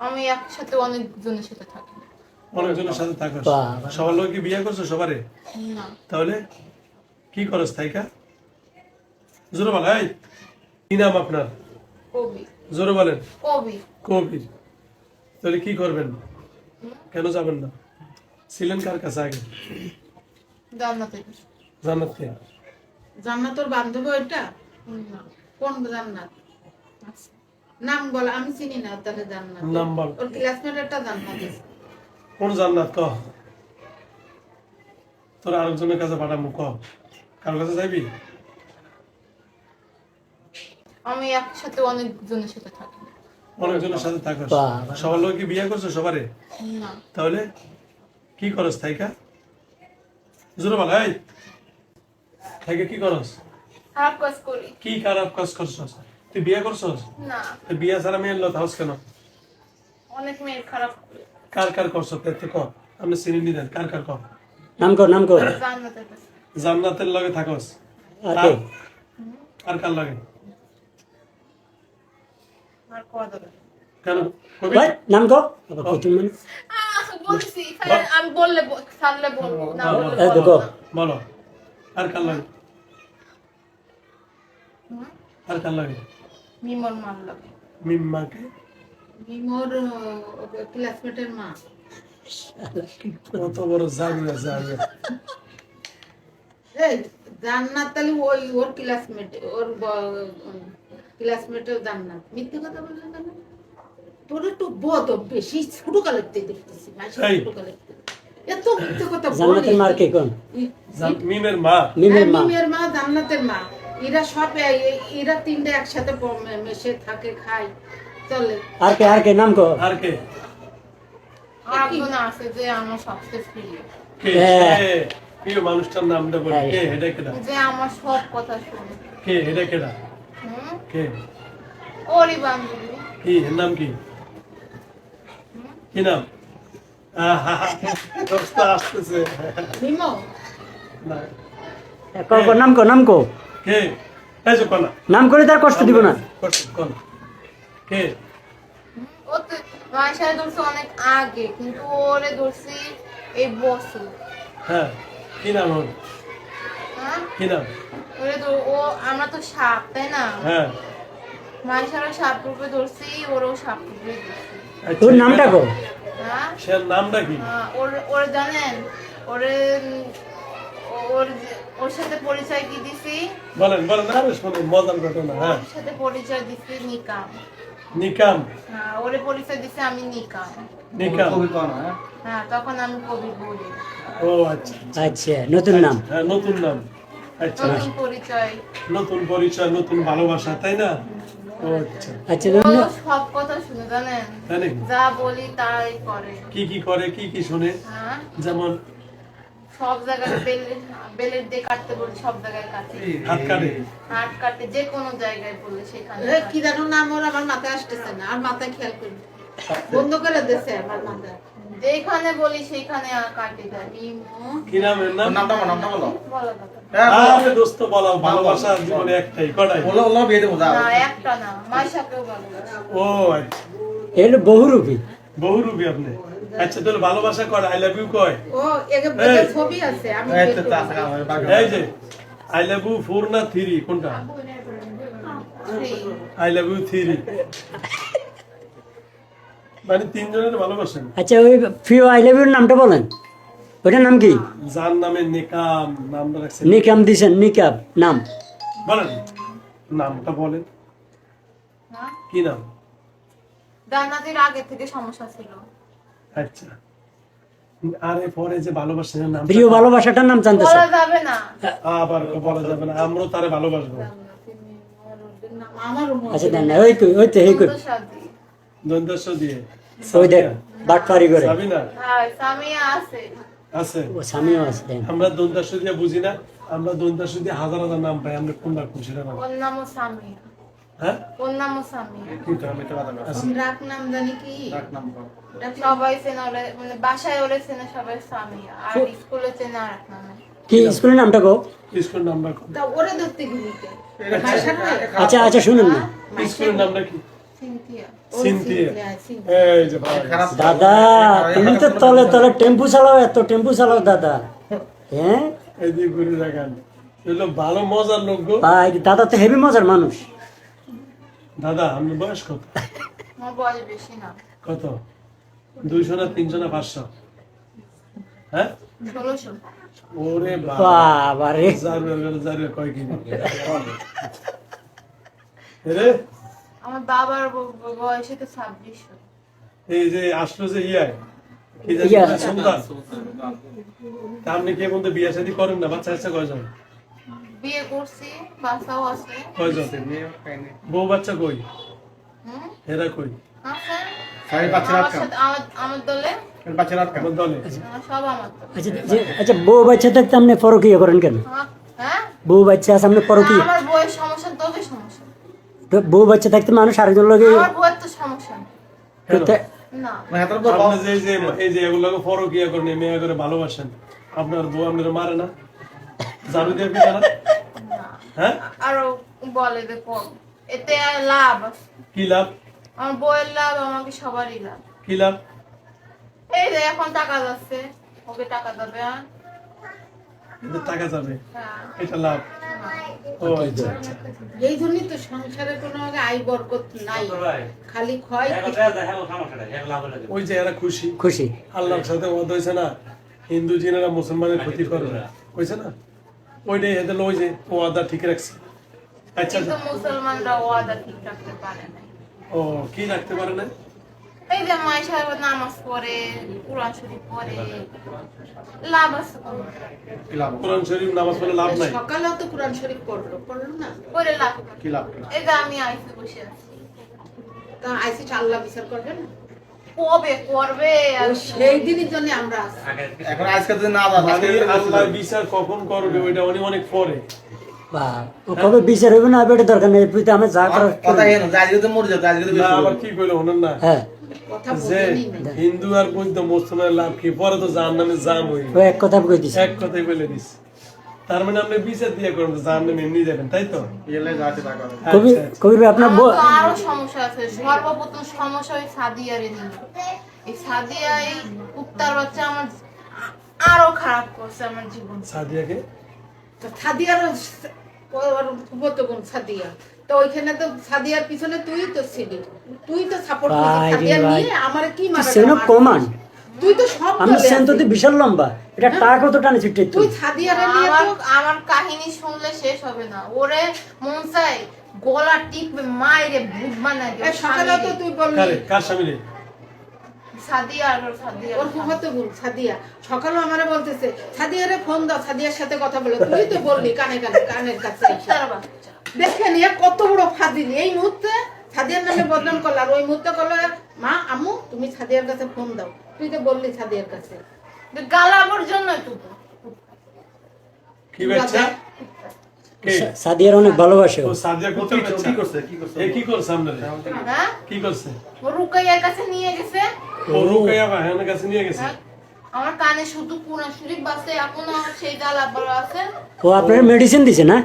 আমি একসাথে অনেকজনের সাথে থাকি। অনেকজনের সাথে থাকো? সবার লোক কি বিয়ে করছো সবারে? না। তাহলে কি করছ থাইকা? জোরে বল। এই কি নাম আপনার? কবি। জোরে বলেন। কবি। কবির। তাহলে কি করবেন? কেন যাবেন না? ছিলেন কার কাছে আগে? জান্নাতে। জান্নাতে। জান্নাতর বান্ধবী ওইটা? না। কোন জান্নাত? নাম বল, আমি চিনি না তাহলে জান্নাত। নাম বল। ওর ক্লাসমেট একটা জান্নাত আছে। কোন জান্নাত ক? তোর আরেকজনের কাছে পাঠাবো ক। কার কাছে যাইবি? আমি একসাথে অনেকজনের সাথে থাকি। অনেকজনের সাথে থাকো? সবার লোক কি বিয়ে করছো সবারে? না। তাহলে কি করস থাইকা? জোরে বল। এই থাইকা কি করস? খারাপ কাজ করি। কি খারাপ কাজ করছস? তুই বিয়ে করছস? না। তুই বিয়ে ছাড়া মেয়ের লত হাউস কেন? অনেক মেয়ের খারাপ করি। কার কার করছ? তো ক আপনি চিনি নিলেন কার কার ক? নাম কর নাম কর। জান্নাতের কাছে। জান্নাতের লগে থাকস? আরে আর কার লাগে? আর কোয়া দেবে। কেন কবি? ভাই নাম কর। আবার কতুন মানে বলছি আমি বললে ছাড়লে বলবো না বললে এই বলবো দেখো না। বলো আর কার লাগে? হুম? আর কার লাগে? মিমর মারলাম। মিম্মাকে? মিমোর ক্লাসমেটের মা। কত বড় জামিয়া জামিয়া। এই জান্নাত তাহলে ওই ওর ক্লাসমেট, ওর ক্লাসমেটের জান্নাত। মিথ্যে কথা বললে কেন? তোর একটু বদ বেশি ছোট কালের থেকে দেখতেছি, এই। ছোট কালের থেকে। এত মিথ্যে কথা জান্নাতের মার কে কোন? মিমের মা? মিমের মা। মিমের মা, জান্নাতের মা। এরা সব এরা তিনটে একসাথে মেশে থাকে, খায়, চলে। আর কে নাম কর। আর কে? আর একজন আছে যে আমার সবচেয়ে প্রিয়, কে হ্যাঁ। সে? প্রিয় মানুষটার নামটা বল। হ্যাঁ। কে এটা কেডা? যে আমার সব কথা শুনে। কে এটা কেডা? হুম? কে? ওরই বান্ধবী। কি এর নাম কি? কি নাম? আহা দোস্ত আসতেছে। মিমো না কর কর নাম কর নাম কর। কে? এই যে কোনা নাম করে তার কষ্ট দিব না। কোন কে? ও তো মায়ের সাথে ধরছি অনেক আগে, কিন্তু ওরে ধরছি এই বছর। হ্যাঁ কি নাম ওর? হ্যাঁ, কি নাম? ওরে তো ও, আমরা তো সাপ তাই না, হ্যাঁ মায়ের সাথে সাপ রূপে ধরছি, ওরও সাপ রূপে ধরছি। আচ্ছা, তোর নামটা কর। হ্যাঁ, সে নামটা কি? ওরে জানেন, ওরে ওর সাথে পরিচয় কি দিছি? বলেন বলেন আরে শুনুন মজার ঘটনা। হ্যাঁ ওর সাথে পরিচয় দিছি নিকাম। নিকাম? হ্যাঁ, ওরে পরিচয় দিছি আমি নিকাম। নিকাম? হ্যাঁ, তখন আমি কবি বলি। ও আচ্ছা আচ্ছা নতুন নাম। হ্যাঁ নতুন নাম। আচ্ছা নতুন পরিচয়। নতুন পরিচয় নতুন ভালোবাসা তাই না? ও আচ্ছা আচ্ছা ও সব কথা শুনে জানেন, তাই নাকি? যা বলি তাই করে। কি কি করে কি কি শুনে? হ্যাঁ, যেমন সব জায়গায় বেলের দিয়ে কাটতে বলি, সব জায়গায় কাটে। হাত কাটে? হাত কাটে, যে কোনো জায়গায় বললে সেখানে এ, কি জানো নাম ওর, আমার মাথায় আসতেছে না, আর মাথায় খেয়াল করি, বন্ধ করে দিয়েছে আমার মাথায়। যেখানে বলি সেখানে কাটে দেয়। মিমো কি নাম এর নাম? নামটা বলো। বলো কথা। আরে দোস্ত বলো ভালোবাসা জীবনে একটাই কটাই? বলো বিয়ে দেবো না, একটা না, মায়ের সাথেও বলো। ও আচ্ছা এর বহুরূপী। বহুরূপী আপনি। আচ্ছা তাহলে ভালোবাসা করে আই লাভ ইউ কয়? ও একে বলে ছবি আছে, আমি বের করবো। এই যে আই লাভ ইউ 4 না 3 কোনটা? আই লাভ ইউ 3 মানে তিনজনের ভালোবাসেন? আচ্ছা ওই প্রিয় আই লাভ ইউর নামটা বলেন। ওটার নাম কি? যার নামে নিকাম নামটা রাখছেন? নিকাম দিছেন, নিকাব নাম। বলেন নামটা বলেন হ্যাঁ? কি নাম? জান্নাতের আগে থেকে সমস্যা ছিল। আচ্ছা আরে পরে যে ভালোবাসেন নাম প্রিয় ভালোবাসাটার নাম জানতেছে। বলা যাবে না। আবার বলা যাবে না, আমরাও তারে ভালোবাসবো। আমারও মনে আচ্ছা দেন না ওই তো এই কই শাদি। দন্তস্ব দিয়ে ওই দেখ বাটপারি করে। সাবিনা হ্যাঁ, সামিয়া আছে। আছে? ও স্বামীও আছে দেন। আমরা দন্তস্ব দিয়ে বুঝি না, আমরা দন্তস্ব দিয়ে হাজার হাজার নাম পাই, আমরা কোনটা খুশিটা নাম? ওর নামও সামিয়া। হ্যাঁ ওর নামও সামিয়া। কিন্তু আমি তো কথা বলছি। রাখ নাম জানি কি? সবাই চেনে ওরে, মানে বাসায় ওরে চেনে সবাই সামিয়া, আর স্কুলে চেনে আর এক নামে। কি স্কুলের নামটা কো? স্কুল নাম্বার কত? তা ওরে ধরতে গেলি কে? ভাষা নয়? আচ্ছা আচ্ছা শুনুন না। স্কুলের নামটা কি? সিনথিয়া। ওই সিনথিয়া। সিনথিয়া। এই যে ভালো খারাপ দাদা তুমি তো তলে তলে টেম্পু চালাও, এত টেম্পু চালাও দাদা। হ্যাঁ এই যে ঘুরে দেখান এগুলো ভালো মজার লোক গো। ভাই দাদা তো হেভি মজার মানুষ। দাদা আপনার বয়স কত? আমার বয়স বেশি না, কত? 200 না 300 না 500? হ্যাঁ 1600। ওরে বাবা বাবা রে, জারু কয় কি রে আমার বাবার বয়স তো 2600। এই যে আসলো যে ইয়ায় কি জানি ইয়া। সুলতান, তা আপনি কি বলতে বিয়ে শাদী করেন না? বাচ্চা কাচ্চা কয়জন? বিয়ে করছি, বাচ্চাও আছে। কয়জন? বউ বাচ্চা কই? হুম, এরা কই? আছে। সাড়ে পাঁচশো আমার টাকা সাথে আমার দলে পাঁচশো টাকা আমার দলে সব আমার দলে। আচ্ছা বউ বাচ্চা থাকতে আপনি পরকীয়া করেন কেন? হ্যাঁ, বউ বাচ্চা আছে আপনি পরকীয়া? আমার বইয়ের সমস্যা তবে সমস্যা, তো বউ বাচ্চা থাকতে মানুষ আরেকজন লগে আমার বইয়ের তো সমস্যা নেই। কেন? না, মানে এত বড় আপনি এই যে এগুলোকে পরকীয়া করেন, মেয়ে করে ভালোবাসেন, আপনার বউ আপনার মারে না? জানু দিয়ে পিতা না? না। হ্যাঁ আরো বলে দেখো, এতে আর লাভ আছে। কি লাভ? আমার বইয়ের লাভ, আমাকে সবারই লাভ। কি লাভ? এই যে এখন টাকা যাচ্ছে, ওকে টাকা দেবে। এদের টাকা যাবে, হ্যাঁ, এটা লাভ। ও আচ্ছা আচ্ছা। এই জন্যই তো সংসারে কোনো আয় বরকত নাই, খালি ক্ষয়। ওই যে এরা খুশি, খুশি। আল্লাহর সাথে ওয়াদা হয়েছে না, হিন্দু জিনেরা মুসলমানের ক্ষতি করবে না, হয়েছে না? ওইটাই এদের ওই যে ওয়াদা ঠিক রাখছে। আচ্ছা কিন্তু আচ্ছা। মুসলমানরা ওয়াদা ঠিক রাখতে পারে না। ও কি রাখতে পারে না? এই যে মাই সাহেব নামাজ পড়ে, কোরআন শরীফ পড়ে, লাভ আছে কোনো? কি লাভ কোরআন শরীফ নামাজ পড়লে লাভ নাই? সকালেও তো কোরআন শরীফ পড়লো না? করে লাভ কি লাভ এই যে আমি আইসি বসে আছি, তা আইসি আল্লাহ বিচার করবে না? কবে করবে? আর ওই সেই দিনের জন্য আমরা আছি। এখন আজকে যদি না দাও মানে আল্লাহ বিচার কখন করবে ওইটা উনি অনেক পরে। বা ও কবে বিচার হবে না হবে এটা দরকার নেই, তুই তো আমি যা করার কথা হেন আজকে তো মরে যেত আজকে তো না আবার কি কইলো হলেন না হ্যাঁ কথা যে বলেনি না। হিন্দু আর বৌদ্ধ মুসলমানের লাভ কি? পরে তো জাহান্নামে জাম হই, ও এক কথা কই দিছে। এক কথাই বলে দিস। তার মানে আপনি বিচার দিয়ে করেন তো জাহান্নামে এমনি যাবেন, তাই তো? ইয়েলে যাচ্ছে টাকা কবির আচ্ছা, আচ্ছা। কবির ভাই আপনার আমার তো আরো সমস্যা আছে। সর্বপ্রথম সমস্যা ওই সাদিয়ারে নিয়ে। এই সাদিয়া, এই কুত্তার বাচ্চা আমার আরো খারাপ করছে আমার জীবন। সাদিয়াকে তো সাদিয়ার ফুফতো বোন সাদিয়া, তো ওইখানে তো সাদিয়ার পিছনে তুই তো ছিলি, তুই তো সাপোর্ট করছিস ভাই রে সাদিয়া ভাই। নিয়ে। আমার কি মারা সেন কমান তুই তো সব আমি দলে সেন তো আছিস। বিশাল লম্বা, এটা টাকা কত টানে ছুটে তুই সাদিয়ারে নিয়ে আমার তো আমার কাহিনী শুনলে শেষ হবে না। ওরে মন চাই গলা টিপে মাইরে ভূত বানাই এই সকালেও তো তুই বললি কারে কার স্বামীরে? সাদিয়া আর সাদিয়া ওর ফুফতো বোন সাদিয়া সকালেও আমারে বলতেছে সাদিয়ারে ফোন দাও, সাদিয়ার সাথে কথা বলো। তুই তো বললি কানে কানে কানের কাছে আইসা। কুত্তার বাচ্চা। দেখে নিয়ে কত বড় ফাজিল এই মুহূর্তে সাদিয়ার নামে বদনাম করলো। আর ওই মুহূর্তে করলো মা আম্মু তুমি সাদিয়ার কাছে ফোন দাও। তুই তো বললি সাদিয়ার কাছে। গালাবর জন্য তো কি বাচ্চা? কে? সাদিয়ার অনেক ভালোবাসে ও। ও সাদিয়া কোথায় বাচ্চা? কি করছে কি করছে এ কি করছে আপনারে? হ্যাঁ, কি করছে? ও রুকাইয়ার কাছে নিয়ে গেছে। ও রুকাইয়া ভাইয়ানের কাছে নিয়ে গেছে। হ্যাঁ, আমার কানে শুধু কোরআন শরীফ বাজে, এখনো সেই গালাবর আছে। ও আপনার মেডিসিন দিছে না?